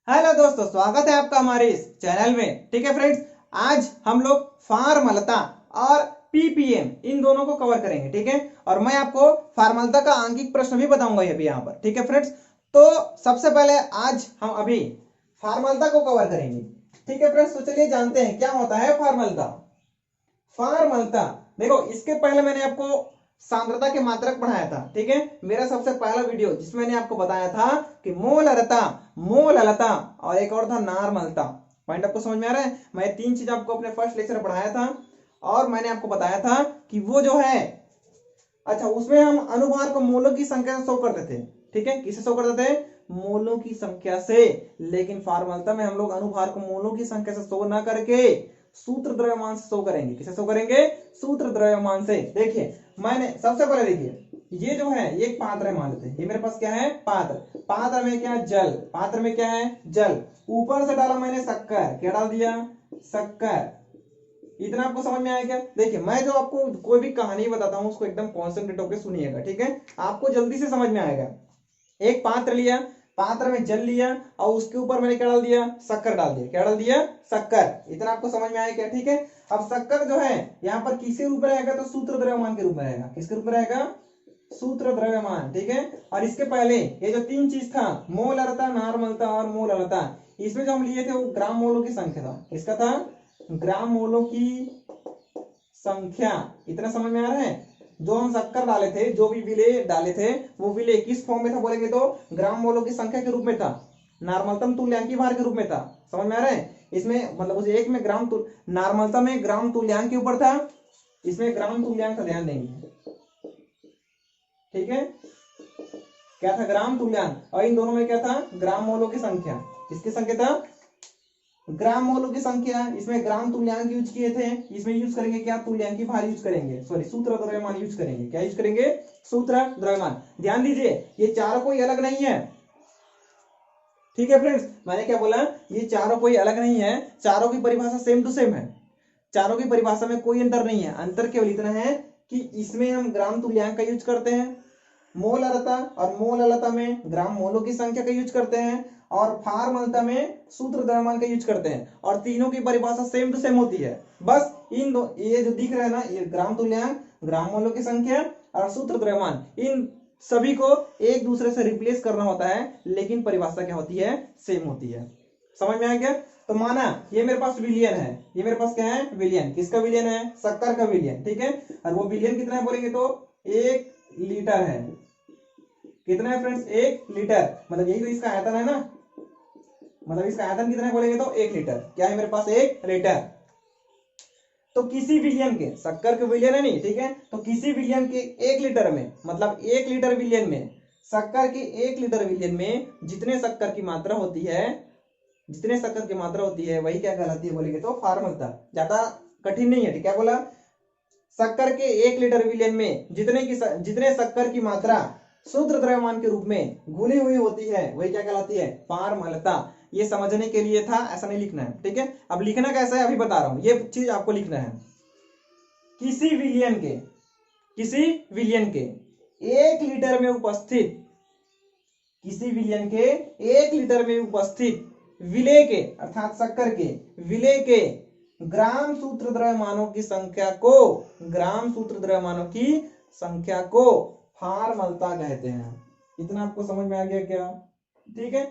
Hello दोस्तों, स्वागत है आपका हमारे इस चैनल में। ठीक है फ्रेंड्स, आज हम लोग फार्मलता और पीपीएम इन दोनों को कवर करेंगे। ठीक है, और मैं आपको फार्मलता का आंकिक प्रश्न भी बताऊंगा ये भी यहाँ पर। ठीक है फ्रेंड्स, तो सबसे पहले आज हम अभी फार्मलता को कवर करेंगे। ठीक है फ्रेंड्स, तो चलिए जानते हैं क्या होता है फार्मलता। फार्मलता देखो, इसके पहले मैंने आपको सांद्रता के मात्रक पढ़ाया था। ठीक है, मेरा सबसे पहला वीडियो जिसमें मैंने आपको बताया था कि मोलरता, मोललता और एक और था नार्मलता। पॉइंट आपको समझ में आ रहा है? मैं तीन चीज आपको अपने फर्स्ट लेक्चर में पढ़ाया था और मैंने आपको बताया था कि वो जो है, अच्छा, उसमें हम अनुभार को मोलों की संख्या से शो करते थे। ठीक है, किसे शो करते थे? मोलों की संख्या से। लेकिन फार्मलता में हम लोग अनुभार को मोलों की संख्या से शो ना करके सूत्र द्रव्यमान से शो करेंगे। किसे शो करेंगे? सूत्र द्रव्यमान से। देखिए, मैंने सबसे पहले देखिए, ये जो है एक पात्र है, मान लेते हैं ये मेरे पास क्या है? पात्र। पात्र में क्या? जल। पात्र में क्या है? जल। ऊपर से डाला मैंने शक्कर। क्या डाल दिया? शक्कर। इतना आपको समझ में आया क्या? देखिए, मैं जो आपको कोई भी कहानी बताता हूं उसको एकदम कॉन्सेंट्रेट होकर सुनिएगा। ठीक है, आपको जल्दी से समझ में आएगा। एक पात्र लिया, पात्र में जल लिया और उसके ऊपर मैंने क्या डाल दिया? शक्कर डाल दिया। क्या डाल दिया? शक्कर। इतना आपको समझ में आया क्या? ठीक है, अब शक्कर जो है यहाँ पर किसके रूप में रहेगा? तो सूत्र द्रव्यमान के रूप में रहेगा। किसके रूप में रहेगा? सूत्र द्रव्यमान। ठीक है, और इसके पहले ये जो तीन चीज था, मोलरता, नार्मलता और मोललता, इसमें जो हम लिए थे वो ग्राम मोलों की संख्या था। किसका था? ग्राम मोलों की संख्या। इतना समझ में आ रहा है? जो हम शक्कर डाले थे, जो भी विलेय डाले थे, वो विलेय किस फॉर्म में था बोलेंगे तो ग्राम मोलों की संख्या के रूप में था, नार्मलतम तुल्यांकी भार के रूप में था। समझ में आ रहा है? इसमें मतलब उस एक में ग्राम नार्मलता में ग्राम तुल्यांक के ऊपर था, इसमें ग्राम तुल्यांक का ध्यान देंगे। ठीक है, क्या था? ग्राम तुल्यांक। और इन दोनों में क्या था? ग्राम मोलों की संख्या। किसकी संख्या था? ग्राम मोलों की संख्या। इसमें ग्राम तुल्यांक यूज किए थे, इसमें यूज करेंगे क्या? तुल्यांकी भार यूज करेंगे, सॉरी सूत्र द्रव्यमान यूज करेंगे। क्या यूज करेंगे? सूत्र द्रव्यमान। ध्यान दीजिए, ये चारों कोई अलग नहीं है। ठीक है फ्रेंड्स, मैंने क्या बोला? ये चारों कोई अलग नहीं है, चारों की परिभाषा सेम टू सेम है। चारों की परिभाषा में कोई अंतर नहीं है। अंतर केवल इतना है कि इसमें हम ग्राम तुल्यांक का यूज करते हैं, मोलरता और मोललता में ग्राम मोलों की संख्या का यूज करते हैं, और फार्मलता में सूत्र द्रव्यमान का यूज करते हैं। और तीनों की परिभाषा सेम टू सेम होती है। बस इन दो, ये जो दिख रहा है ना, ये ग्राम तुल्यांक, ग्राम मोलों की संख्या और सूत्र द्रव्यमान, इन सभी को एक दूसरे से रिप्लेस करना होता है, लेकिन परिभाषा क्या होती है? सेम होती है। समझ में आ गया? तो माना ये मेरे पास विलियन है, ये मेरे पास क्या है? विलियन। किसका विलियन है? शक्कर का विलियन। ठीक है, और वो विलियन कितना है बोलेंगे तो 1 लीटर है। कितना है फ्रेंड्स? 1 लीटर। मतलब यही तो इसका आयतन है ना, मतलब इसका आयतन कितना है बोलेंगे तो 1 लीटर। क्या है मेरे पास? 1 लीटर। तो किसी विलियन के, शक्कर के विलियन है नहीं, ठीक है, तो किसी विलियन के 1 लीटर में, मतलब 1 लीटर विलियन में, शक्कर के 1 लीटर विलियन में जितने शक्कर की मात्रा होती है, जितने शक्कर की मात्रा होती है वही क्या कहलाती है बोलेंगे तो फार्मलता। ज्यादा कठिन नहीं है। ठीक, क्या बोला? शक्कर के 1 लीटर विलियन में जितने शक्कर की मात्रा शुद्ध द्रव्यमान के रूप में घुली हुई होती है वही क्या कहलाती है? फार्मलता। ये समझने के लिए था, ऐसा नहीं लिखना है। ठीक है, अब लिखना कैसा है अभी बता रहा हूं, ये चीज आपको लिखना है। किसी विलियन के, किसी विलियन के 1 लीटर में उपस्थित, किसी विलियन के 1 लीटर में उपस्थित विलेय के, अर्थात शक्कर के विलेय के ग्राम सूत्र द्रव्यमानों की संख्या को, ग्राम सूत्र द्रव्यमानों की संख्या को फार्मलता कहते हैं। इतना आपको समझ में आ गया क्या? ठीक है,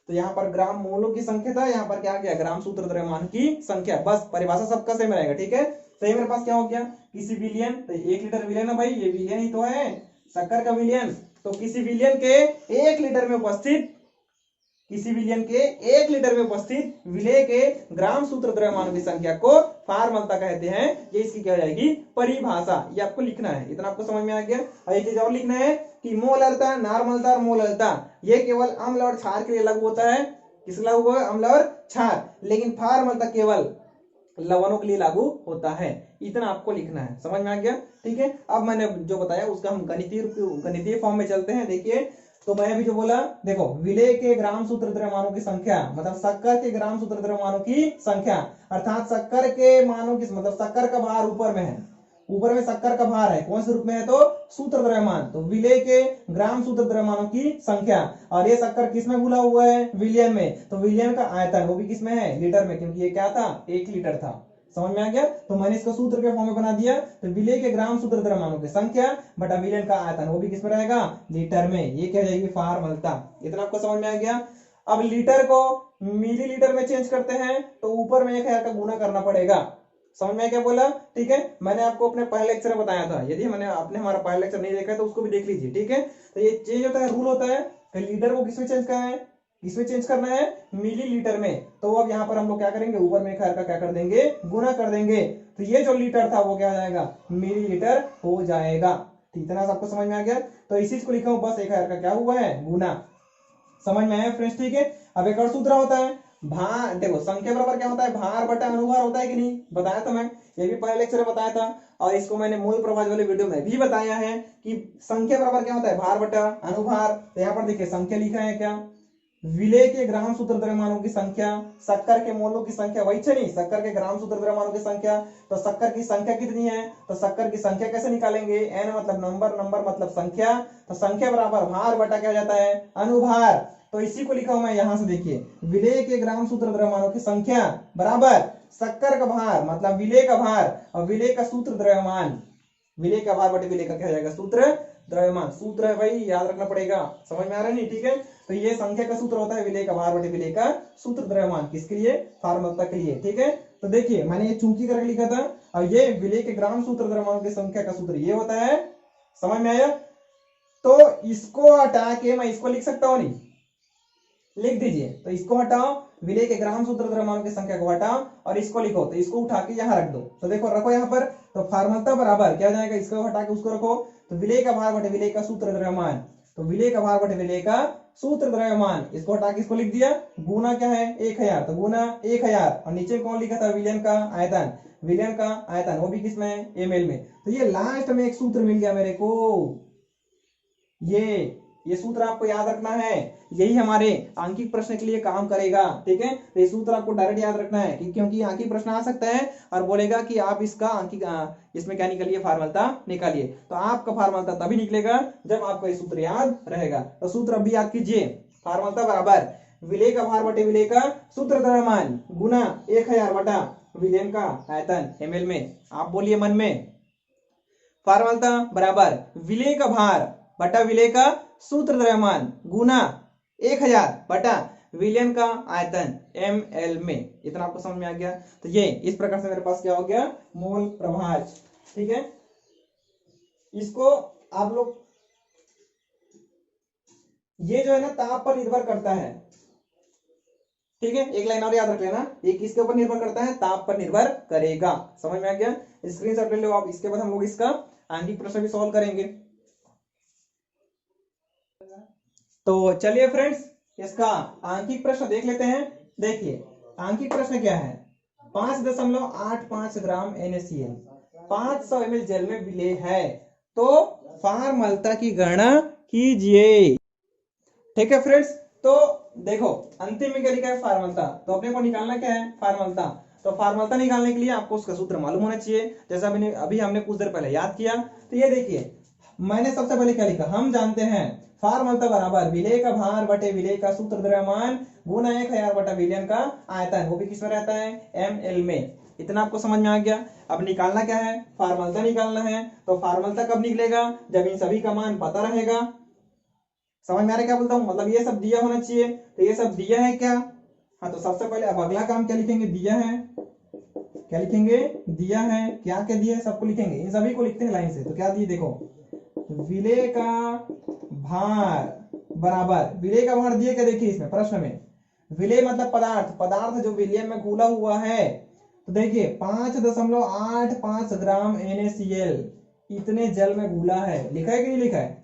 तो यहाँ पर ग्राम मोलों की संख्या था, यहाँ पर क्या आ गया? ग्राम सूत्र द्रव्यमान की संख्या। बस परिभाषा सबका सेम रहेगा। ठीक है, तो ये मेरे पास क्या हो गया? किसी विलियन, तो 1 लीटर विलियन है भाई, ये विलियन ही तो है, शक्कर का विलियन। तो किसी विलियन के 1 लीटर में उपस्थित, किसी विलियन के 1 लीटर में उपस्थित विलेय के ग्राम सूत्र द्रव्यमानों की संख्या को फार्मलता कहते हैं। ये इसकी क्या हो जाएगी? परिभाषा। ये आपको लिखना है। इतना आपको समझ में आ गया? और एक चीज और लिखना है कि मोलरता, नार्मलता और मोललता ये केवल अम्ल और क्षार के लिए लागू होता है। किस लागू होगा? अम्ल और क्षार। लेकिन फार्मलता केवल लवणों के लिए लागू होता है। इतना आपको लिखना है। समझ में आ गया? ठीक है, अब मैंने जो बताया उसका हम गणितीय फॉर्म में चलते हैं। देखिए, तो मैं अभी जो बोला, देखो, विलेय के ग्राम सूत्र द्रव्यमानों की संख्या, मतलब शक्कर के ग्राम सूत्र द्रव्यमानों की संख्या, अर्थात शक्कर के मानों की, मतलब शक्कर का भार ऊपर में है, ऊपर में शक्कर का भार है, कौन से रूप में है, तो सूत्र द्रव्यमान, तो विलेय के ग्राम सूत्र द्रव्यमानों की संख्या, और ये शक्कर किस में घुला हुआ है, विलियन में, तो विलियन का आयतन वो भी किस में है, लीटर में, क्योंकि ये क्या था, 1 लीटर था। समझ में आ गया, तो मैंने इसको सूत्र के फॉर्म में बना दिया, तो विलेय के ग्राम सूत्र द्रव्यमानों की संख्या बटा विलियन का आयतन, वो भी किस में रहेगा, लीटर में, ये क्या जाएगी, फार्मलता। इतना आपको समझ में आ गया। अब लीटर को मिलीलीटर में चेंज करते हैं तो ऊपर में 1000 का गुना करना पड़ेगा। समझ में क्या बोला, ठीक है, मैंने आपको अपने पहले लेक्चर में बताया था, यदि मैंने आपने हमारा पहला लेक्चर नहीं देखा है तो उसको भी देख लीजिए, ठीक है। तो ये चेंज होता है, रूल होता है कि लीटर को किसमें चेंज करना है, किसमें चेंज करना है, मिलीलीटर में। तो अब यहाँ पर हम लोग क्या करेंगे, ऊपर में 1000 का क्या कर देंगे, गुना कर देंगे, तो ये जो लीटर था वो क्या हो जाएगा, मिलीलीटर हो जाएगा। तो इतना सबको समझ में आ गया, तो इसी को लिखा हूं, बस 1000 का क्या हुआ है, गुना। समझ में आया फ्रेंड्स, ठीक है। अब एक और सूत्र होता है, भार, देखो संख्या बराबर क्या होता है, भार बटा अनुभार होता है कि नहीं, बताया था मैं, ये भी पहले लेक्चर में बताया था, और इसको मैंने मूल प्रभाज वाले वीडियो में भी बताया है कि संख्या बराबर क्या होता है, भार बटा अनुभार। तो यहाँ पर देखिए संख्या लिखा है क्या, विलेय के ग्राम सूत्र द्रव्यमानों की संख्या, शक्कर के मोलों की संख्या, वही नहीं, शक्कर के ग्राम सूत्र द्रव्यमानों की संख्या, तो शक्कर की संख्या कितनी है, तो शक्कर की संख्या कैसे निकालेंगे, n मतलब नंबर, नंबर मतलब संख्या, तो संख्या बराबर भार बटा क्या जाता है, अनुभार। तो इसी को लिखा हूं मैं यहां से, देखिए विलेय के ग्राम सूत्र द्रव्यमानों की संख्या बराबर शक्कर का भार मतलब विलेय का भार, और विलेय का सूत्र द्रव्यमान, विलेय का भार बटे विलेय का क्या हो जाएगा, सूत्र द्रव्यमान। सूत्र है भाई, याद रखना पड़ेगा, समझ में आ रहा है नहीं, ठीक है। तो ये संख्या का सूत्र होता है विलेय का भार बटे विलेय का सूत्र द्रव्यमान, किसके लिए, फार्मलता के लिए, ठीक है। तो देखिए मैंने ये चूंकि करके लिखा था, और ये विलेय के ग्राम सूत्र द्रव्यमानों की संख्या का सूत्र ये होता है, समझ में आया। तो इसको हटा के मैं इसको लिख सकता हूं नहीं, लिख दीजिए, तो इसको हटाओ, विलेय के ग्राम सूत्र द्रव्यमानों की संख्या को हटाओ और इसको लिखो, तो इसको उठा के यहाँ रख दो, तो देखो रखो यहाँ पर, तो फार्मलता बराबर क्या हो जाएगा, इसको हटा के उसको रखो, तो विलेय का भार बटे विलेय का सूत्र द्रव्यमान, तो विलेय का भार बटे विलेय का सूत्र द्रव्यमान, इसको हटा के इसको लिख दिया, गुना क्या है 1000, तो गुना 1000, और नीचे कौन लिखा था, विलियन का आयतन, विलियन का आयतन वो भी किसमें है, एमएल में। तो ये लास्ट में एक सूत्र मिल गया मेरे को, ये सूत्र आपको याद रखना है, यही हमारे आंकिक प्रश्न के लिए काम करेगा, ठीक है। तो ये सूत्र आपको डायरेक्ट याद रखना है क्योंकि आंकिक प्रश्न आ सकता है और बोलेगा कि आप इसका आंकिक इसमें क्या निकालिए, फार्मलता निकालिए, तो आपका फार्मलता तभी निकलेगा जब आपको ये सूत्र याद रहेगा। तो सूत्र अभी याद कीजिए, फार्मलता बराबर विलेय का भार बटे विलेय का सूत्र द्रव्यमान गुना 1000 बटा विलेयन का आयतन एमएल में। आप बोलिए मन में, फार्मलता बराबर विलेय का भार बटा विलेय का सूत्र द्रव्यमान गुना 1000 बटा विलियन का आयतन ml में। इतना आपको समझ में आ गया। तो ये इस प्रकार से मेरे पास क्या हो गया, मोल प्रभाज, ठीक है। इसको आप लोग, ये जो है ना ताप पर निर्भर करता है, ठीक है, एक लाइन और याद रख लेना, ये किसके ऊपर निर्भर करता है, ताप पर निर्भर करेगा। समझ में आ गया, स्क्रीनशॉट ले लो आप, इसके बाद हम लोग इसका आंकिक प्रश्न भी सॉल्व करेंगे। तो चलिए फ्रेंड्स इसका आंकिक प्रश्न देख लेते हैं। देखिए आंकिक प्रश्न क्या है, 5.85 ग्राम NaCl 500 ml जल में विलेय है, तो फार्मलता की गणना कीजिए। ठीक है फ्रेंड्स, तो देखो अंतिम में क्या लिखा है, फार्मलता, तो अपने को निकालना क्या है, फार्मलता। तो फार्मलता निकालने के लिए आपको उसका सूत्र मालूम होना चाहिए, जैसा अभी हमने कुछ देर पहले याद किया। तो ये देखिए मैंने सबसे पहले क्या लिखा, हम जानते हैं फार्मलता बराबर विलेय का भार बटे विलेय का सूत्र द्रव्यमान गुना 1000 बटा विलियन का आयतन, वो भी किसमें रहता है, ml में। इतना आपको समझ में आ गया। अब निकालना क्या है, फार्मलता निकालना है। तो फार्मलता कब निकलेगा, जब इन सभी का मान पता रहेगा। समझ में आ रहा है क्या बोलता हूं, मतलब ये सब दिया होना चाहिए, तो ये सब दिया है क्या, हाँ। तो सबसे पहले अब अगला काम क्या लिखेंगे, दिया है, क्या लिखेंगे, दिया है, क्या क्या दिया है सबको लिखेंगे, इन सभी को लिखते हैं लाइन से। तो क्या दिए देखो, विलेय का भार बराबर, विलेय का भार दिए क्या, देखिए इसमें प्रश्न में, विलेय मतलब पदार्थ, पदार्थ जो विलियन में घुला हुआ है। तो देखिए 5.85 ग्राम NaCl इतने जल में घुला है, लिखा है कि नहीं लिखा है।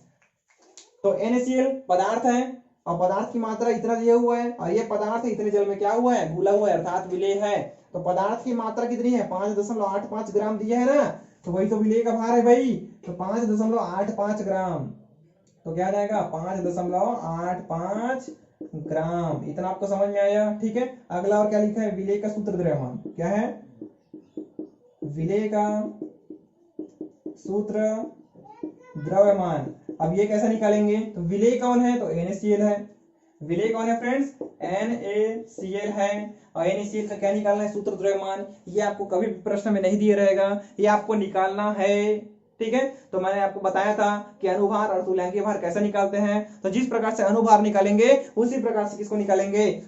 तो NaCl पदार्थ है और पदार्थ की मात्रा इतना दिया हुआ है, और ये पदार्थ इतने जल में क्या हुआ है, घुला हुआ है, अर्थात विलेय है। तो पदार्थ की मात्रा कितनी है, 5.85 ग्राम दिया है ना, तो वही तो विलेय का भार है भाई। तो 5.85 ग्राम, तो क्या आ जाएगा 5.85 ग्राम। इतना आपको समझ में आया, ठीक है। अगला और क्या लिखा है, विलेय का सूत्र द्रव्यमान क्या है, विलेय का सूत्र द्रव्यमान। अब ये कैसे निकालेंगे, तो विलेय कौन है, तो NaCl है। विलेय कौन है फ्रेंड्स, NaCl है। और NaCl का क्या निकालना है, सूत्र द्रव्यमान। ये आपको कभी भी प्रश्न में नहीं दिया रहेगा, ये आपको निकालना है। ठीक है, तो मैंने आपको बताया था कि अनुभार और तुल्यांकीय भार कैसे निकालते हैं। तो जिस प्रकार से अनुभार निकालेंगे उसी प्रकार से किसको निकालेंगे,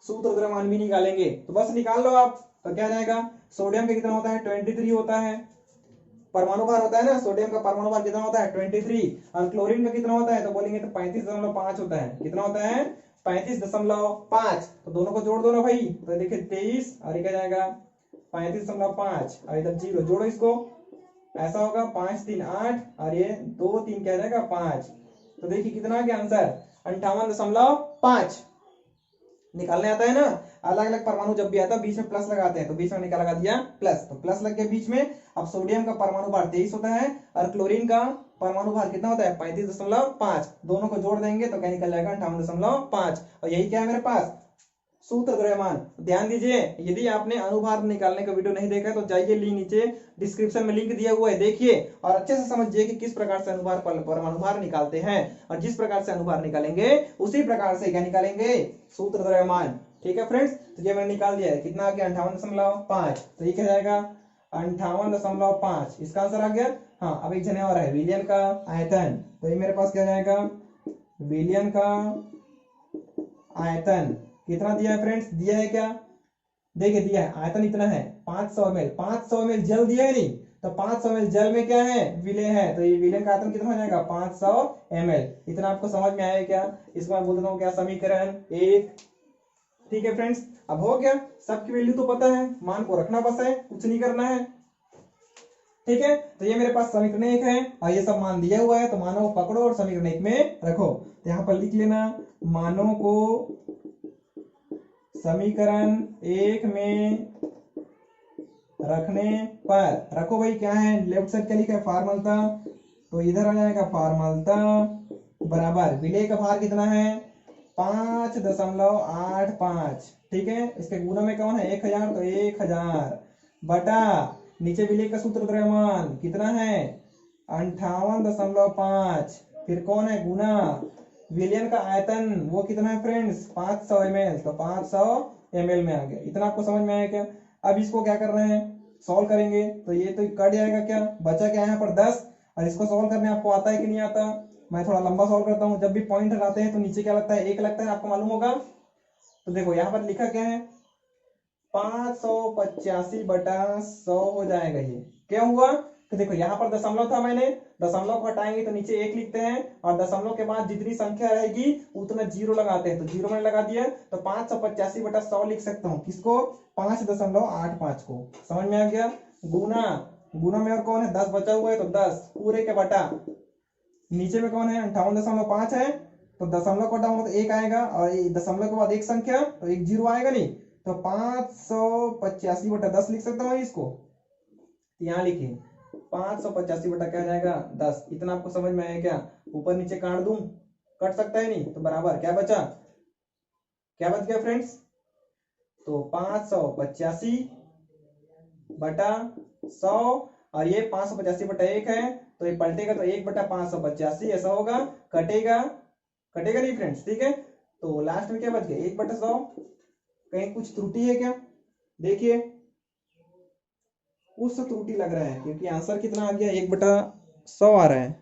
सूत्र द्रव्यमान भी निकालेंगे। तो बस निकाल लो आप। तो क्या जाएगा, सोडियम का कितना होता है, 23 होता है। परमाणु भार होता है ना, सोडियम का परमाणु भार कितना होता है, 23। और क्लोरीन का कितना होता है, तो बोलेंगे तो 35.5 होता है। कितना होता है, 35.5। तो दोनों को जोड़ दो ना भाई, तो देखिए 23 और ये क्या जाएगा 35.5 और इधर 0 जोड़ो इसको, ऐसा होगा 5 3 8 और ये 2 3 क्या जाएगा 5। तो देखिए कितना आ गया आंसर, 58.5। निकालने आता है ना। अलग अलग परमाणु जब भी आता है बीच में प्लस लगाते हैं, तो बीच में क्या लगा दिया, प्लस। तो प्लस लग गया बीच में। अब सोडियम का परमाणु भार 23 होता है और क्लोरीन का परमाणु भार कितना होता है, 35.5। दोनों को जोड़ देंगे तो क्या निकल जाएगा, 58.5। और यही क्या है मेरे पास, सूत्र द्रव्यमान। ध्यान दीजिए, यदि आपने अनुभार निकालने का वीडियो नहीं देखा है तो जाइए, लिंक नीचे डिस्क्रिप्शन में लिंक दिया हुआ है, देखिए और अच्छे से समझिए कि किस प्रकार से अनुभार परमाणु भार निकालते हैं। और जिस प्रकार से अनुभार निकालेंगे उसी प्रकार से क्या निकालेंगे, सूत्र द्रव्यमान। ठीक है फ्रेंड्स, तो ये मैंने निकाल दिया है, कितना आ गया 58.5। तो ये क्या जाएगा 58.5, इसका आंसर आ गया। हाँ, अब एक जने और है, विलियन का आयतन। तो ये मेरे पास क्या जाएगा, विलियन का आयतन कितना दिया है फ्रेंड्स, दिया है क्या, देखिए दिया है, आयतन इतना है 500 ml। 500 ml जल दिया है नहीं, तो 500 ml जल में क्या है, विलेय है। तो ये विलेय का आयतन कितना हो जाएगा, 500 ml। इतना आपको समझ में आया क्या, इसको मैं बोल देता हूँ क्या, समीकरण 1। ठीक है फ्रेंड्स, अब हो गया, सबकी वैल्यू तो पता है, मान को रखना बस है, कुछ नहीं करना है। ठीक है, तो ये मेरे पास समीकरण 1 है और ये सब मान दिया हुआ है, तो मानों को पकड़ो और समीकरण 1 में रखो। तो यहाँ पर लिख लेना, मानों को समीकरण 1 में रखने पर, रखो भाई, क्या है लेफ्ट साइड क्या लिखा है, फॉर्मलता। तो इधर आ जाएगा फॉर्मलता बराबर विलेय का भार कितना है, 5.85। ठीक है, इसके गुना में कौन है, 1000, तो 1000 बटा नीचे विलेय का सूत्र द्रव्यमान कितना है, 58.5। फिर कौन है, गुना विलियन का आयतन, वो कितना है फ्रेंड्स, 500 ml। तो 500 ml में आ गया। इतना आपको समझ में आया क्या। अब इसको क्या कर रहे हैं, सॉल्व करेंगे। तो ये तो कट जाएगा, क्या बचा क्या यहाँ पर 10। और इसको सॉल्व करने आपको आता है कि नहीं आता, मैं थोड़ा लंबा सॉल्व करता हूँ। जब भी पॉइंट हटाते हैं तो नीचे क्या लगता है, 1 लगता है, आपको मालूम होगा। तो देखो यहाँ पर लिखा क्या है, 585/100 हो जाएगा। ये क्या हुआ, तो देखो यहाँ पर दशमलव था, मैंने दशमलव को हटाएंगे तो नीचे 1 लिखते हैं और दशमलव के बाद जितनी संख्या रहेगी उतना 0 लगाते हैं। तो 0 मैंने लगा दिया, तो 585/100 लिख सकता हूँ, किसको, 5.85 को। समझ में आ गया। गुना, गुना में और कौन है, 10 बचा हुआ है, तो 10 पूरे के बटा नीचे में कौन है, 58.5 है। तो दशमलव को हटाऊंगा तो 1 आएगा और दशमलव के बाद एक संख्या, तो एक 0 आएगा नहीं। तो 585/10 लिख सकता हूँ इसको। यहाँ लिखिए 585 क्या जाएगा 10। इतना आपको समझ में आया क्या, ऊपर नीचे काट दूं, कट सकता है नहीं, तो बराबर क्या बचा, क्या बच गया फ्रेंड्स, तो 585/100 और ये 585/1 है, तो ये पलटेगा तो 1/585 ऐसा होगा, कटेगा, कटेगा नहीं फ्रेंड्स। ठीक है, तो लास्ट में क्या बच गया, 1/100। कहीं कुछ त्रुटि है क्या, देखिए कुछ त्रुटि लग रहा है, क्योंकि आंसर कितना आ गया, 1/100 आ रहा है।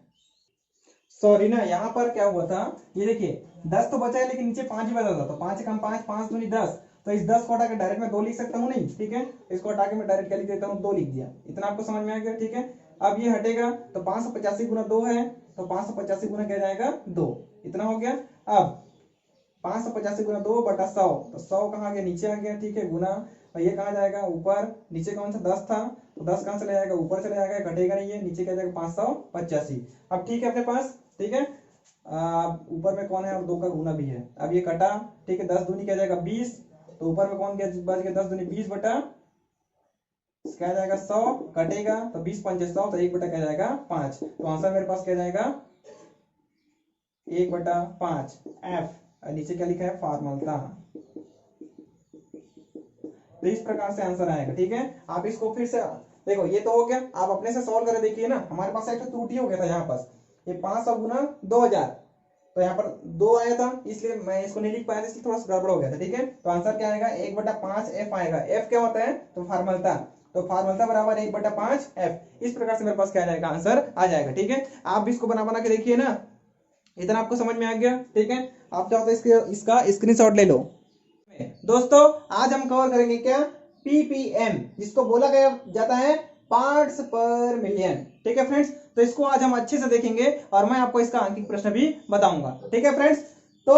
सॉरी ना, यहाँ पर क्या हुआ था, ये देखिए 10 तो बचा है लेकिन नीचे 5 ही बचा था, तो 5 कम 5, 5 दूनी 10। तो इस 10 को हटा के डायरेक्ट मैं 2 लिख सकता हूँ नहीं। ठीक है, इसको हटा के मैं डायरेक्ट क्या लिख देता हूँ, 2 लिख दिया। इतना आपको समझ में आ गया। ठीक है, अब ये हटेगा तो 585 गुना 2 है, तो 585 गुना क्या जाएगा 2। इतना हो गया। अब 585 गुना 2/100, तो 100 कहाँ गया, नीचे आ गया। ठीक है, गुना, और ये कहाँ जाएगा, ऊपर। नीचे कौन सा 10 था, तो 10 कहाँ चला जाएगा, ऊपर चला जाएगा, कटेगा नहीं है, नीचे क्या जाएगा 585। अब ठीक है अपने पास। ठीक है, ऊपर में कौन है, और 2 का गुना भी है। अब ये कटा, ठीक है, 10 दूनी क्या जाएगा 20, तो ऊपर में कौन क्या बच गया, 10 दूनी 20 बटा क्या जाएगा 100, कटेगा तो 20×5 100, तो 1 बटा क्या जाएगा 5। तो आंसर मेरे पास क्या जाएगा 1/5 एफ। नीचे क्या लिखा है, फॉर्मूला। तो इस प्रकार से आंसर आएगा। ठीक है, आप इसको फिर से देखो ये तो हो गया, आप अपने से सॉल्व करें, देखिए ना हमारे पास एक त्रुटि हो गया था यहाँ पास, ये 500 गुना 2000, तो यहाँ पर 2 आया था इसलिए मैं इसको नहीं लिख पाया था, इसलिए थोड़ा सा गड़बड़ हो गया था। ठीक है, तो आंसर क्या आएगा 1/5 एफ आएगा। एफ क्या होता है, तो फार्मलता, तो फार्मलता बराबर 1/5 एफ। इस प्रकार से मेरे पास क्या आ जाएगा, आंसर आ जाएगा। ठीक है, आप भी इसको बना बना के देखिए ना, इतना आपको समझ में आ गया। ठीक है, आप चाहो तो इसका स्क्रीनशॉट ले लो। दोस्तों आज हम कवर करेंगे क्या, पीपीएम, जिसको बोला गया जाता है पार्ट्स पर मिलियन। ठीक है फ्रेंड्स, तो इसको आज हम अच्छे से देखेंगे और मैं आपको इसका अंकित प्रश्न भी बताऊंगा। ठीक है फ्रेंड्स, तो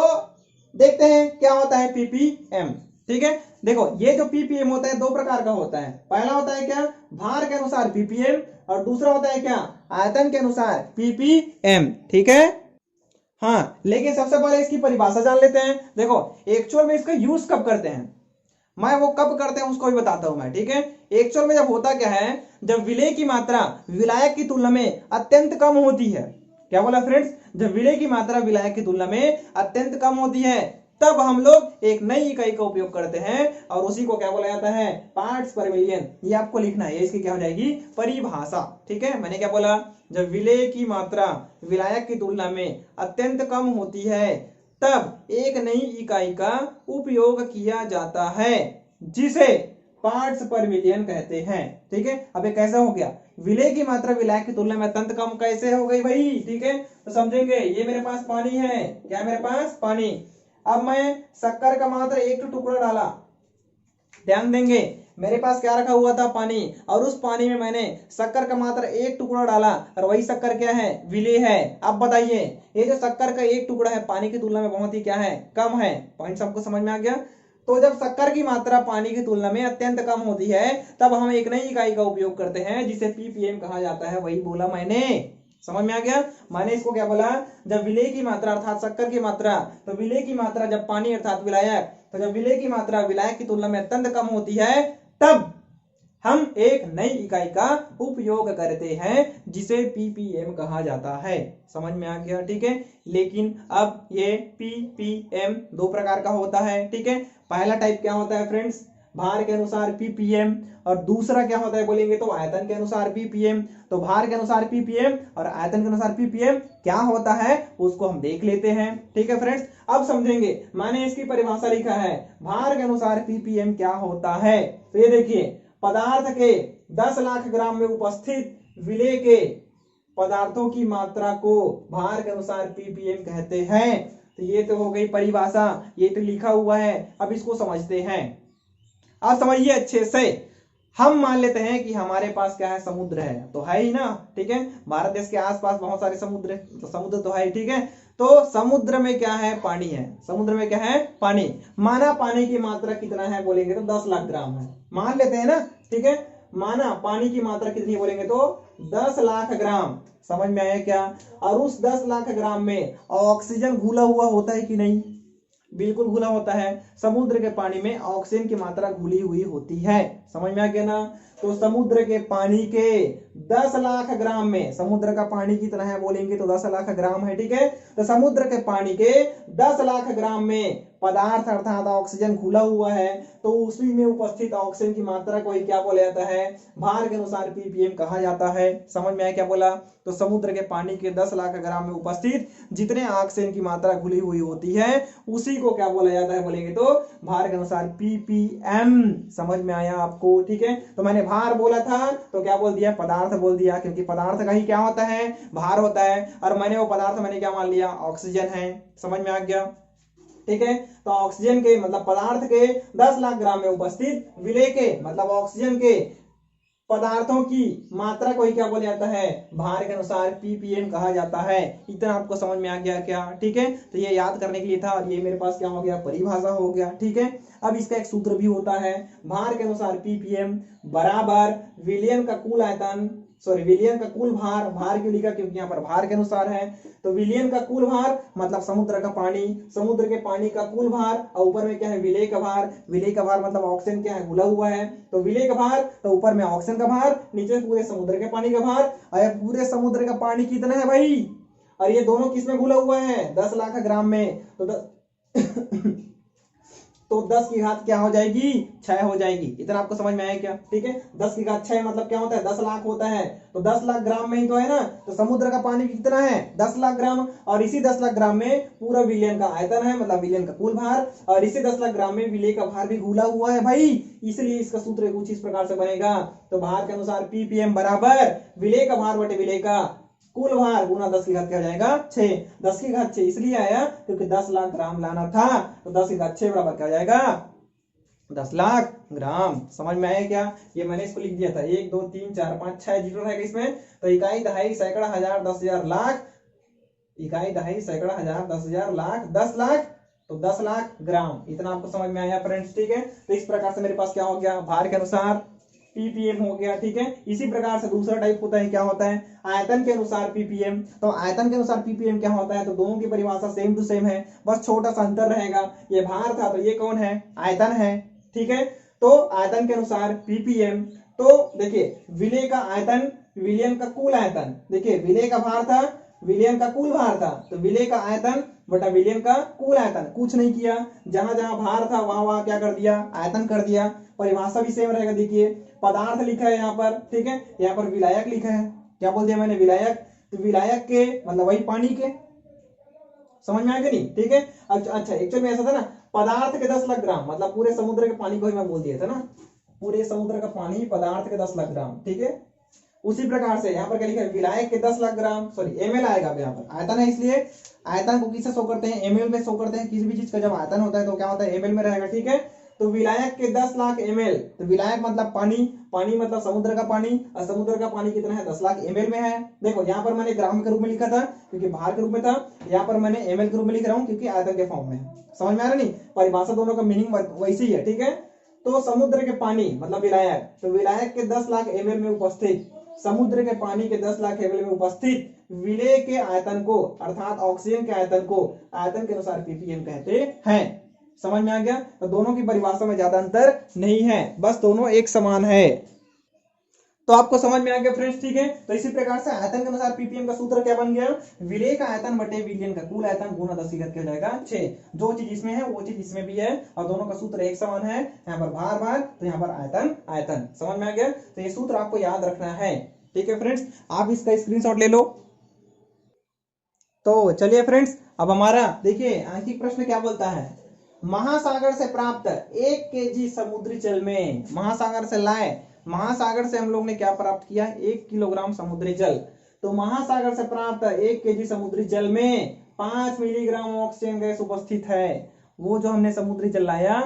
देखते हैं क्या होता है पीपीएम। ठीक है, देखो ये जो पीपीएम होता है 2 प्रकार का होता है। पहला होता है क्या, भार के अनुसार पीपीएम, और दूसरा होता है क्या, आयतन के अनुसार पीपीएम। ठीक है, हाँ, लेकिन सबसे पहले इसकी परिभाषा जान लेते हैं। देखो एक्चुअल में इसका यूज कब करते हैं, मैं वो कब करते हैं उसको भी बताता हूं मैं। ठीक है, एक्चुअल में जब होता क्या है, जब विलय की मात्रा विलायक की तुलना में अत्यंत कम होती है। क्या बोला फ्रेंड्स, जब विलय की मात्रा विलायक की तुलना में अत्यंत कम होती है, तब हम लोग एक नई इकाई का उपयोग करते हैं और उसी को क्या बोला जाता है, पार्ट्स पर मिलियन। ये आपको लिखना है, इसकी क्या हो जाएगी, परिभाषा। ठीक है, मैंने क्या बोला, जब विलय की मात्रा विलायक की तुलना में अत्यंत कम होती है, तब एक नई इकाई का उपयोग किया जाता है जिसे पार्ट्स पर मिलियन कहते हैं। ठीक है, अब ये कैसे हो गया, विलय की मात्रा विलायक की तुलना में अत्यंत कम कैसे हो गई भाई। ठीक है, तो समझेंगे, ये मेरे पास पानी है, क्या मेरे पास पानी, अब मैं शक्कर का मात्र 1 टुकड़ा डाला, ध्यान देंगे मेरे पास क्या रखा हुआ था, पानी, और उस पानी में मैंने शक्कर का मात्र 1 टुकड़ा डाला, और वही शक्कर क्या है, विलय है। अब बताइए ये जो शक्कर का 1 टुकड़ा है पानी की तुलना में बहुत ही क्या है, कम है। पॉइंट सबको समझ में आ गया। तो जब शक्कर की मात्रा पानी की तुलना में अत्यंत कम होती है, तब हम एक नई इकाई का उपयोग करते हैं जिसे पीपीएम कहा जाता है। वही बोला मैंने, समझ में आ गया। मैंने इसको क्या बोला, जब विलय की मात्रा अर्थात शक्कर की मात्रा, तो विलय की मात्रा जब पानी अर्थात विलायक, तो जब विलय की मात्रा विलायक की तुलना में अत्यंत कम होती है, तब हम एक नई इकाई का उपयोग करते हैं जिसे पीपीएम कहा जाता है। समझ में आ गया। ठीक है, लेकिन अब ये पीपीएम 2 प्रकार का होता है। ठीक है, पहला टाइप क्या होता है फ्रेंड्स, भार के अनुसार पीपीएम, और दूसरा क्या होता है बोलेंगे तो आयतन के अनुसार पीपीएम। तो भार के अनुसार पीपीएम और आयतन के अनुसार पीपीएम क्या होता है उसको हम देख लेते हैं। ठीक है फ्रेंड्स, अब समझेंगे, मैंने इसकी परिभाषा लिखा है, भार के अनुसार पीपीएम क्या होता है। तो ये देखिए, पदार्थ के 10 लाख ग्राम में उपस्थित विलय के पदार्थों की मात्रा को भार के अनुसार पीपीएम कहते हैं। तो ये तो हो गई परिभाषा, ये तो लिखा हुआ है। अब इसको समझते हैं, आप समझिए अच्छे से। हम मान लेते हैं कि हमारे पास क्या है, समुद्र है, तो है ही ना। ठीक है, भारत देश के आसपास बहुत सारे समुद्र, तो समुद्र तो है। ठीक है, तो समुद्र में क्या है, पानी है। समुद्र में क्या है, पानी। माना पानी की मात्रा कितना है बोलेंगे तो 10 लाख ग्राम है, मान लेते हैं ना। ठीक है, माना पानी की मात्रा कितनी बोलेंगे तो 10 लाख ग्राम। समझ में आया क्या। और उस 10 लाख ग्राम में ऑक्सीजन घुला हुआ होता है कि नहीं, बिल्कुल घुला होता है। समुद्र के पानी में ऑक्सीजन की मात्रा घुली हुई होती है। समझ में आ गया ना। तो समुद्र के पानी के 10 लाख ग्राम में, समुद्र का पानी कितना है बोलेंगे तो 10 लाख ग्राम है। ठीक है, तो समुद्र के पानी के 10 लाख ग्राम में पदार्थ अर्थात ऑक्सीजन घुला हुआ है, तो उसी में उपस्थित ऑक्सीजन की मात्रा को ही क्या बोला जाता है, भार के अनुसार पीपीएम कहा जाता है। समझ में आया क्या बोला। तो समुद्र के पानी के 10 लाख ग्राम में उपस्थित जितने ऑक्सीजन की मात्रा घुली हुई होती है उसी को क्या बोला जाता है बोलेंगे तो भार के अनुसार पीपीएम। समझ में आया आपको। ठीक है, तो मैंने भार बोला था तो क्या बोल दिया, पदार्थ बोल दिया, क्योंकि पदार्थ का ही क्या होता है, भार होता है। और मैंने वो पदार्थ मैंने क्या मान लिया, ऑक्सीजन है। समझ में आ गया। ठीक है, तो ऑक्सीजन के मतलब पदार्थ के 10 लाख ग्राम में उपस्थित विलय के मतलब ऑक्सीजन के पदार्थों की मात्रा को ही क्या बोला जाता है, भार के अनुसार पीपीएम कहा जाता है। इतना आपको समझ में आ गया क्या। ठीक है, तो ये याद करने के लिए था, और ये मेरे पास क्या हो गया, परिभाषा हो गया। ठीक है, अब इसका एक सूत्र भी होता है, भार के अनुसार पीपीएम बराबर विलयन का कुल आयतन, सॉरी विलयन का कुल भार, भार क्यों लिखा क्योंकि यहाँ पर भार के अनुसार है। तो विलयन का कुल भार मतलब समुद्र का पानी, समुद्र के पानी का कुल भार, और ऊपर में क्या है, विलय का भार। विलय का भार मतलब ऑक्सीजन क्या है, घुला हुआ है, तो विलय का भार, तो ऊपर में ऑक्सीजन का भार, नीचे पूरे समुद्र के पानी का भार। और पूरे समुद्र का पानी कितना है भाई, और ये दोनों किसमें घुला हुआ है, 10 लाख ग्राम में। तो तो 10 की घात क्या हो जाएगी, 6 हो जाएगी। इतना आपको समझ में आया क्या? ठीक है, 10 की घात 6 मतलब क्या होता है, 10 लाख होता है। तो 10 लाख ग्राम में ही तो है ना, तो समुद्र का पानी कितना है, 10 लाख ग्राम। और इसी 10 लाख ग्राम में पूरा विलियन का आयतन है, मतलब विलियन का कुल भार। और इसी 10 लाख ग्राम में विलय का भार भी घुला हुआ है भाई, इसलिए इसका सूत्र कुछ इस प्रकार से बनेगा। तो भार के अनुसार पीपीएम बराबर विलय का भार बटे विलय का कुल भार गुना 10 की घात क्या हो जाएगा, 6। 10 की घात 6 इसलिए आया क्योंकि 10 लाख ग्राम लाना था, तो 10 की घात 6 बराबर क्या हो जाएगा, 10 लाख ग्राम। समझ में आया क्या? ये मैंने इसको लिख दिया था, 1 2 3 4 5 6 जीरो रहेगा इसमें। तो इकाई दहाई सैकड़ा हजार 10,000 लाख, इकाई दहाई सैकड़ा हजार 10,000 लाख, 10 लाख, तो 10 लाख ग्राम। इतना आपको समझ में आया फ्रेंड्स? ठीक है, तो इस प्रकार से मेरे पास क्या हो गया, भार के अनुसार पीपीएम हो गया। ठीक है, इसी प्रकार से दूसरा टाइप होता है, क्या होता है, आयतन के अनुसार पीपीएम। तो आयतन के अनुसार पीपीएम क्या होता है, तो दोनों की परिभाषा सेम टू सेम है, बस छोटा सा अंतर रहेगा। ये भार था तो ये कौन है, आयतन है। ठीक है, तो आयतन के अनुसार पीपीएम, तो देखिए विलय का आयतन, विलियन का कुल आयतन, देखिए विलय का भार था, विलियन का कुल भार था, तो विलय का आयतन बटा विलियन का कुल आयतन। कुछ नहीं किया, जहां जहां भार था वहां वहां क्या कर दिया, आयतन कर दिया। परिभाषा भी सेम रहेगा, देखिए पदार्थ लिखा है यहाँ पर, ठीक है, यहाँ पर विलायक लिखा है, क्या बोल दिया मैंने, विलायक। तो विलायक के मतलब वही पानी के, समझ में आया कि नहीं? ठीक है, अच्छा एक्चुअली में ऐसा था ना, पदार्थ के 10 लाख ग्राम मतलब पूरे समुद्र के पानी को ही मैं बोल दिया था ना, पूरे समुद्र का पानी पदार्थ के 10 लाख ग्राम। ठीक है, उसी प्रकार से यहाँ पर क्या लिखा है, विलायक के 10 लाख ग्राम, सॉरी एमएल आएगा अब यहाँ पर, आयतन है इसलिए आयतन को किससे शो करते हैं, एमएल में शो करते हैं। किसी भी चीज का जब आयतन होता है तो क्या होता है, एमएल में रहेगा। ठीक है, तो विलायक के 10 लाख एमएल, तो विलायक मतलब पानी, पानी मतलब समुद्र का पानी, और समुद्र का पानी कितना है, 10 लाख एमएल में है। देखो यहाँ पर मैंने ग्राम के रूप में लिखा था क्योंकि भार के रूप में था, यहाँ पर मैंने एमएल के रूप में लिख रहा हूँ क्योंकि आयतन के फॉर्म में है। समझ में आ रहा नहीं, परिभाषा दोनों का मीनिंग वैसी ही है। ठीक है, तो समुद्र के पानी मतलब विलायक, तो विलायक के 10 लाख एमएल में उपस्थित, समुद्र के पानी के 10 लाख एमएल में उपस्थित विलय के आयतन को अर्थात ऑक्सीजन के आयतन को आयतन के अनुसार पीपीएम कहते हैं। समझ में आ गया? तो दोनों की परिभाषा में ज्यादा अंतर नहीं है, बस दोनों एक समान है। तो आपको समझ में आ गया फ्रेंड्स? ठीक है, तो इसी प्रकार से आयतन के अनुसार पीपीएम का सूत्र क्या बन गया, विलय का आयतन बटे विलियन का कुल आयतन गुना 10 की घात क्या हो जाएगा, 6। जो चीज इसमें है वो चीज इसमें भी है, और दोनों का सूत्र एक समान है। यहाँ पर भार भार, तो यहाँ पर आयतन आयतन। समझ में आ गया? तो ये सूत्र आपको याद रखना है। ठीक है फ्रेंड्स, आप इसका स्क्रीनशॉट ले लो। तो चलिए फ्रेंड्स, अब हमारा देखिए आंकिक प्रश्न क्या बोलता है, महासागर से प्राप्त 1 केजी समुद्री जल में, महासागर से लाए, महासागर से हम लोग ने क्या प्राप्त किया, 1 किलोग्राम समुद्री जल। तो महासागर से प्राप्त 1 केजी समुद्री जल में 5 मिलीग्राम ऑक्सीजन गैस उपस्थित है। वो जो हमने समुद्री जल लाया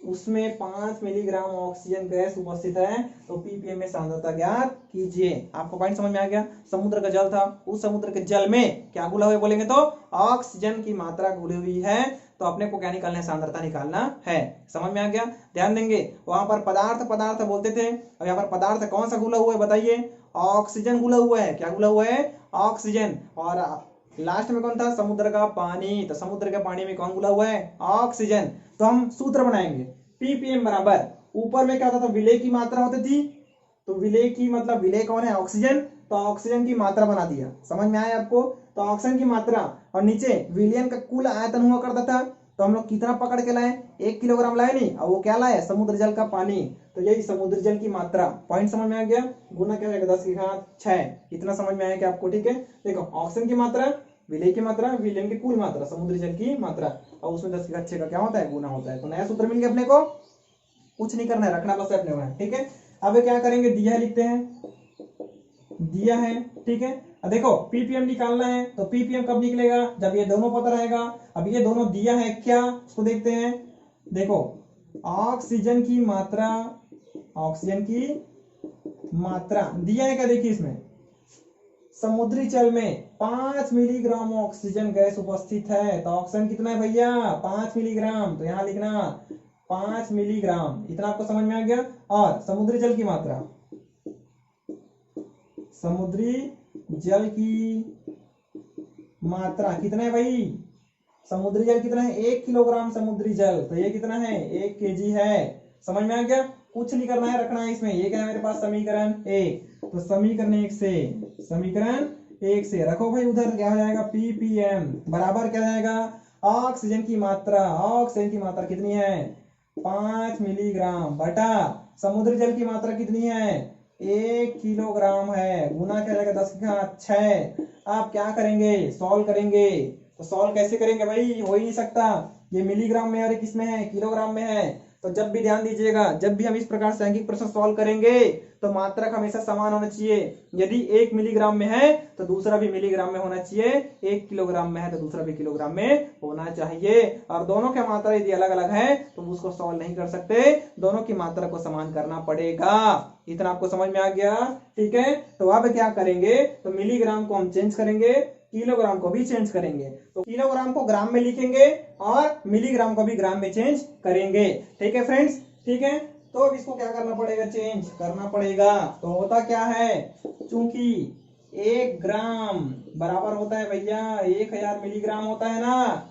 उसमें 5 मिलीग्राम ऑक्सीजन गैस उपस्थित है, तो पीपीएम में सांद्रता ज्ञात कीजिए। आपको पॉइंट समझ में आ गया? समुद्र का जल था, उस समुद्र के जल में क्या घुला हुआ है बोलेंगे तो ऑक्सीजन की मात्रा घुली हुई है, तो अपने को क्या निकालना है, सांद्रता निकालना है। समझ में आ गया? ध्यान देंगे, वहां पर पदार्थ पदार्थ बोलते थे, और यहाँ पर पदार्थ कौन सा घुला हुआ है बताइए, ऑक्सीजन घुला हुआ है। क्या घुला हुआ है, ऑक्सीजन। और लास्ट में कौन था, समुद्र का पानी, तो समुद्र के पानी में कौन घुला हुआ है, ऑक्सीजन। तो हम सूत्र बनाएंगे, पीपीएम बराबर, ऊपर में क्या होता था, विलय की मात्रा होती थी, तो विलय की मतलब विलय कौन है, ऑक्सीजन, तो ऑक्सीजन की मात्रा बना दिया। समझ में आया आपको? तो ऑक्सीजन की मात्रा, और नीचे विलियन का कुल आयतन हुआ करता था, तो हम लोग कितना पकड़ के लाए, 1 किलोग्राम लाए नहीं, और वो क्या लाए, समुद्र जल का पानी, तो यही समुद्र जल की मात्रा। पॉइंट समझ में आ गया? गुना क्या जाएगा, 10 की घात 6। इतना समझ में आया क्या आपको? ठीक है, देखो ऑक्सीजन की मात्रा, विलय की मात्रा, विलियन की कुल मात्रा, समुद्री जल की मात्रा, और उसमें 10 की घात 6 का क्या होता है, गुना होता है। तो नया सूत्र मिल गया अपने को, कुछ नहीं करना है, रखना बस है अपने वहां। ठीक है, अब क्या करेंगे, दिया लिखते हैं, दिया है। ठीक है, अब देखो पीपीएम निकालना है, तो पीपीएम कब निकलेगा, जब ये दोनों पता रहेगा। अब ये दोनों दिया है क्या, उसको देखते हैं। देखो ऑक्सीजन की मात्रा, ऑक्सीजन की मात्रा दिया है क्या, देखिए इसमें समुद्री जल में 5 मिलीग्राम ऑक्सीजन गैस उपस्थित है, तो ऑक्सीजन कितना है भैया, 5 मिलीग्राम, तो यहां लिखना 5 मिलीग्राम। इतना आपको समझ में आ गया? और समुद्री जल की मात्रा, समुद्री जल की मात्रा कितना है भाई, समुद्री जल कितना है, 1 किलोग्राम समुद्री जल, तो ये कितना है, 1 केजी है। समझ में आ गया? कुछ नहीं करना है, रखना है इसमें। ये क्या है मेरे पास, समीकरण 1, तो समीकरण 1 से, समीकरण 1 से रखो भाई, उधर क्या हो जाएगा, पीपीएम बराबर क्या जाएगा, ऑक्सीजन की मात्रा कितनी है 5 मिलीग्राम बटा समुद्री जल की मात्रा कितनी है 1 किलोग्राम है, गुना क्या जाएगा 10 की घात 6। आप क्या करेंगे सॉल्व करेंगे, तो सॉल्व कैसे करेंगे भाई, हो ही नहीं सकता, ये मिलीग्राम में और किसमें है किलोग्राम में है। तो जब भी ध्यान दीजिएगा, जब भी हम इस प्रकार से अंकित प्रश्न सॉल्व करेंगे तो मात्रक हमेशा समान होना चाहिए। यदि 1 मिलीग्राम में है तो दूसरा भी मिलीग्राम में होना चाहिए, 1 किलोग्राम में है तो दूसरा भी किलोग्राम में होना चाहिए। और दोनों की मात्रा यदि अलग अलग है तो उसको सॉल्व नहीं कर सकते, दोनों की मात्रा को समान करना पड़ेगा। इतना आपको समझ में आ गया, ठीक है। तो अब क्या करेंगे, तो मिलीग्राम को हम चेंज करेंगे, किलोग्राम को भी चेंज करेंगे। तो किलोग्राम को ग्राम में लिखेंगे और मिलीग्राम को भी ग्राम में चेंज करेंगे, ठीक है फ्रेंड्स, ठीक है। तो अब इसको क्या करना पड़ेगा, चेंज करना पड़ेगा। तो होता क्या है, चूंकि 1 ग्राम बराबर होता है भैया 1000 मिलीग्राम होता है ना,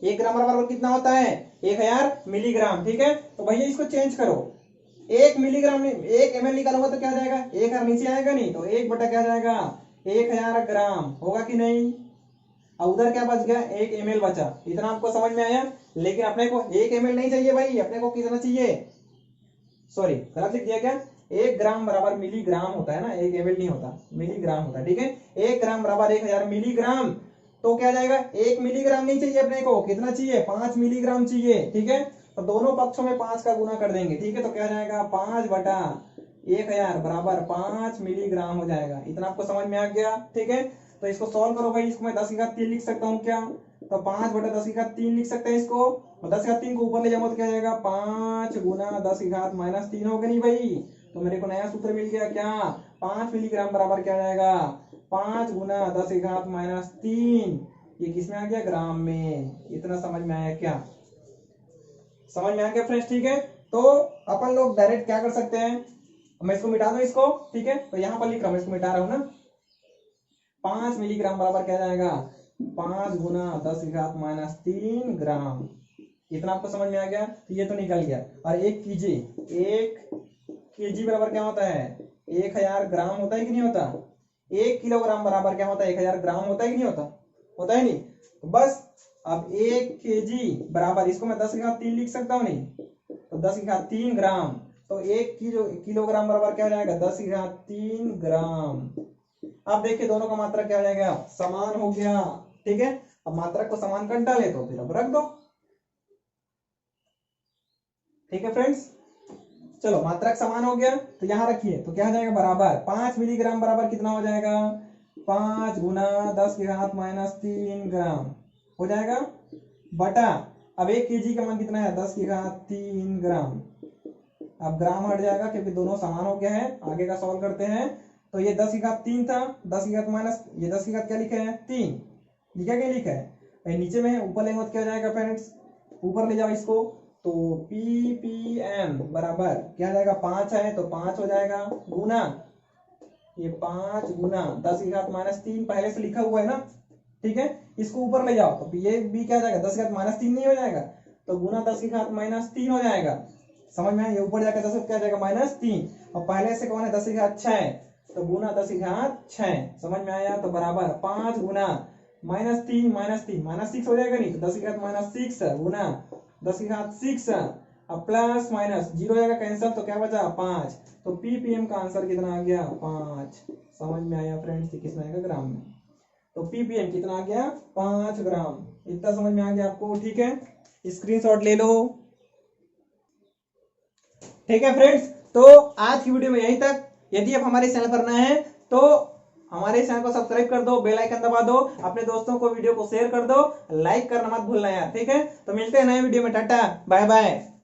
1 ग्राम बराबर कितना होता है 1000 मिलीग्राम, ठीक है। तो भैया इसको चेंज करो, 1 मिलीग्राम 1 ml निकालूंगा तो क्या जाएगा 1000 नीचे आएगा नहीं, तो 1 बटा क्या जाएगा 1000 ग्राम होगा कि नहीं। और उधर क्या बच गया 1 ml बचा। इतना आपको समझ में आया। लेकिन अपने को 1 ml नहीं चाहिए भाई, अपने को कितना चाहिए, सॉरी गलत लिख दिया क्या, 1 ग्राम बराबर मिलीग्राम होता है ना, 1 ml नहीं होता मिलीग्राम होता है, ठीक है। 1 ग्राम बराबर 1000 मिलीग्राम, तो क्या जाएगा 1 मिलीग्राम नहीं चाहिए अपने को, कितना चाहिए 5 मिलीग्राम चाहिए, ठीक है। तो दोनों पक्षों में 5 का गुना कर देंगे, ठीक है। तो क्या जाएगा 5 बटा 1000 बराबर 5 मिलीग्राम हो जाएगा। इतना आपको समझ में आ गया, ठीक है। तो इसको सॉल्व करो भाई, इसको मैं 10 की घात 3 लिख सकता हूँ क्या, तो 5 बटा 10 की घात 3 लिख सकते हैं इसको, और 10 की घात 3 को ऊपर ले जाऊंगा तो क्या जाएगा 5 गुना 10 की घात -3 होगा नहीं भाई। तो मेरे को नया सूत्र मिल गया क्या, 5 मिलीग्राम बराबर क्या जाएगा 5 गुना 10 की घात -3, ये किसमें आ गया ग्राम में। इतना समझ में आया क्या, समझ में आ गया फ्रेंड्स, ठीक है। तो अपन लोग डायरेक्ट क्या कर सकते हैं, मैं इसको मिटा दूं इसको, ठीक है। तो यहां पर लिख रहा हूं, इसको मिटा रहा हूं ना, 5 मिलीग्राम बराबर क्या जाएगा 5 गुना 10 की घात -3 ग्राम। इतना आपको समझ में आ गया, तो ये तो निकल गया। और 1 केजी बराबर क्या होता है 1000 ग्राम होता है कि नहीं होता, 1 किलोग्राम बराबर क्या होता है 1000 ग्राम होता है कि नहीं होता, होता है नहीं। तो बस अब 1 केजी बराबर, इसको मैं 10 की घात 3 लिख सकता हूँ नहीं, तो 10 की घात 3 ग्राम, तो 1 किलोग्राम बराबर क्या हो जाएगा 10 की घात 3 ग्राम। अब देखिए दोनों का मात्रा क्या हो जाएगा समान हो गया, ठीक है। अब मात्रा को समान कर डाले तो फिर अब रख दो, ठीक है फ्रेंड्स। चलो मात्रक समान हो गया, तो यहां रखिए, तो क्या हो जाएगा बराबर 5 मिलीग्राम बराबर कितना हो जाएगा 5 गुना 10 की घात -3 ग्राम हो जाएगा, बटा अब 1 केजी का मान कितना है 10 की घात 3 ग्राम। अब ग्राम हट जाएगा क्योंकि दोनों समान हो गया है। आगे का सॉल्व करते हैं, तो ये 10 की घात 3 था, 10 की घात माइनस ये 10 की घात क्या लिखा है 3 लिखा, क्या लिखा है नीचे में, ऊपर लेंगे तो क्या हो जाएगा फ्रेंड्स, ऊपर ले जाओ इसको, तो ppm बराबर क्या जाएगा 5 है तो 5 हो जाएगा, गुना ये 5 गुना 10 की घात -3 पहले से लिखा हुआ है ना, ठीक है। इसको ऊपर ले जाओ तो ये भी क्या जाएगा 10 की घात -3 नहीं हो जाएगा, तो गुना 10 की घात -3 हो जाएगा। समझ में, ये ऊपर जाकर 10 क्या जाएगा -3, और पहले से कौन है 10 की घात 6, तो गुना 10 की घात 6। समझ में आया, तो बराबर 5 गुना -3 -6 हो जाएगा नहीं, तो 10 की घात -6 गुना 10 की घात 6, अब प्लस माइनस 0 हो जाएगा कैंसिल, तो क्या बचा 5। तो ppm का आंसर कितना आ गया 5। समझ में आया फ्रेंड्स, किसमें आएगा ग्राम में, तो ppm कितना आ गया 5 ग्राम। इतना समझ में आ गया आपको, ठीक है। स्क्रीनशॉट ले लो, ठीक है फ्रेंड्स। तो आज की वीडियो में यहीं तक। यदि आप हमारे चैनल पर नए हैं तो हमारे चैनल को सब्सक्राइब कर दो, बेल आइकन दबा दो, अपने दोस्तों को वीडियो को शेयर कर दो, लाइक करना मत भूलना यार, ठीक है। तो मिलते हैं नए वीडियो में, टाटा बाय बाय।